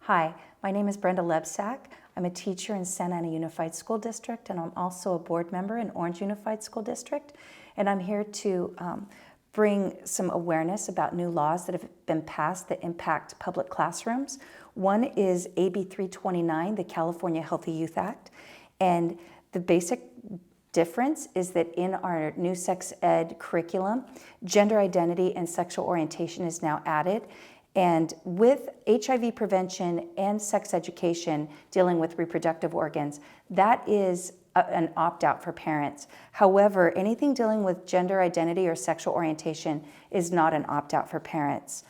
Hi, my name is Brenda Lebsack. I'm a teacher in Santa Ana Unified School District, and I'm also a board member in Orange Unified School District. And I'm here to bring some awareness about new laws that have been passed that impact public classrooms. One is AB 329, the California Healthy Youth Act. And the basic difference is that in our new sex ed curriculum, gender identity and sexual orientation is now added. And with HIV prevention and sex education dealing with reproductive organs, that is an opt-out for parents. However, anything dealing with gender identity or sexual orientation is not an opt-out for parents.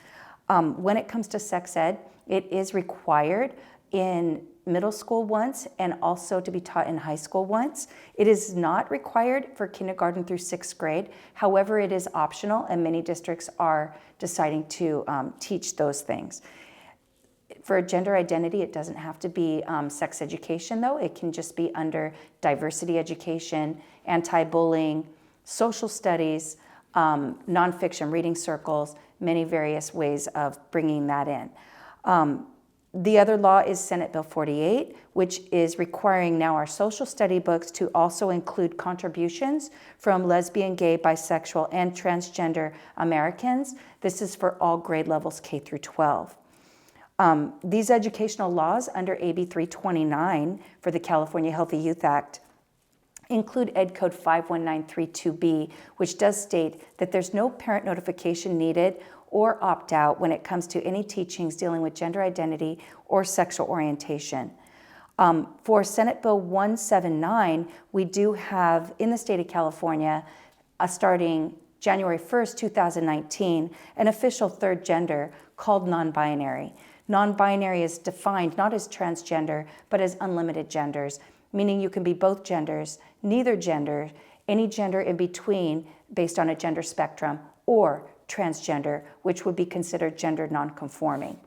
When it comes to sex ed, it is required in middle school once and also to be taught in high school once. It is not required for kindergarten through 6th grade. However, it is optional, and many districts are deciding to teach those things. For gender identity, it doesn't have to be sex education, though. It can just be under diversity education, anti-bullying, social studies, nonfiction reading circles, many various ways of bringing that in. The other law is Senate Bill 48, which is requiring now our social study books to also include contributions from lesbian, gay, bisexual, and transgender Americans. This is for all grade levels K through 12. These educational laws under AB 329 for the California Healthy Youth Act include Ed Code 51932B, which does state that there's no parent notification needed or opt-out when it comes to any teachings dealing with gender identity or sexual orientation. For Senate Bill 179, we do have in the state of California, starting January 1st, 2019, an official third gender called non-binary. Non-binary is defined not as transgender, but as unlimited genders, meaning you can be both genders, neither gender, any gender in between based on a gender spectrum, or transgender, which would be considered gender nonconforming.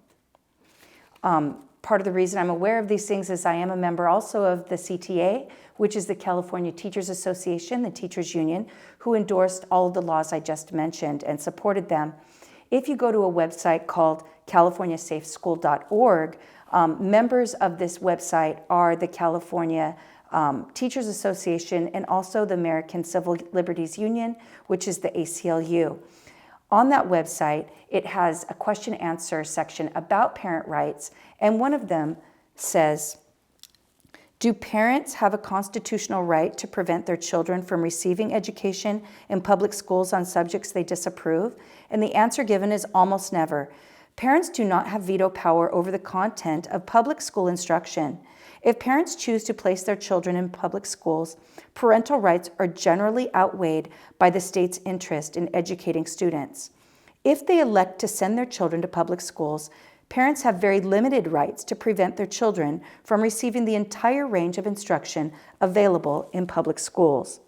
Part of the reason I'm aware of these things is I am a member also of the CTA, which is the California Teachers Association, the teachers union, who endorsed all of the laws I just mentioned and supported them. If you go to a website called californiasafeschool.org, members of this website are the California Teachers Association and also the American Civil Liberties Union, which is the ACLU. On that website, it has a question-answer section about parent rights, and one of them says, do parents have a constitutional right to prevent their children from receiving education in public schools on subjects they disapprove? And the answer given is almost never. Parents do not have veto power over the content of public school instruction. If parents choose to place their children in public schools, parental rights are generally outweighed by the state's interest in educating students. If they elect to send their children to public schools, parents have very limited rights to prevent their children from receiving the entire range of instruction available in public schools.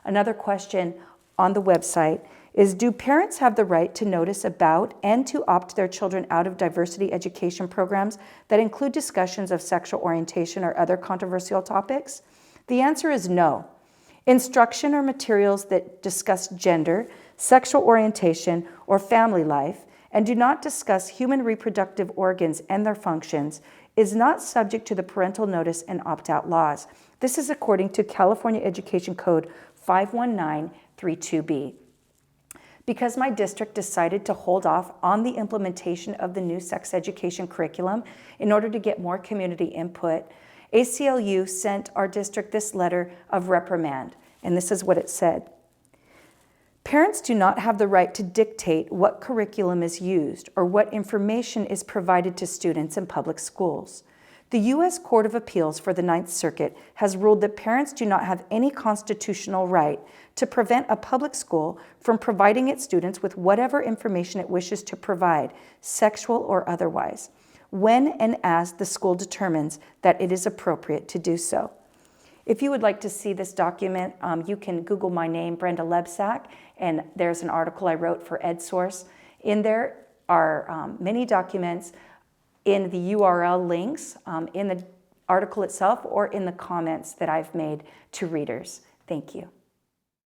Another question on the website is, do parents have the right to notice about and to opt their children out of diversity education programs that include discussions of sexual orientation or other controversial topics? The answer is no. Instruction or materials that discuss gender, sexual orientation, or family life and do not discuss human reproductive organs and their functions is not subject to the parental notice and opt-out laws. This is according to California Education Code 51932B. Because my district decided to hold off on the implementation of the new sex education curriculum in order to get more community input, ACLU sent our district this letter of reprimand, and this is what it said. Parents do not have the right to dictate what curriculum is used or what information is provided to students in public schools. The U.S. Court of Appeals for the Ninth Circuit has ruled that parents do not have any constitutional right to prevent a public school from providing its students with whatever information it wishes to provide, sexual or otherwise, when and as the school determines that it is appropriate to do so. If you would like to see this document, you can Google my name, Brenda Lebsack, and there's an article I wrote for EdSource. In there are many documents in the URL links, in the article itself, or in the comments that I've made to readers. Thank you.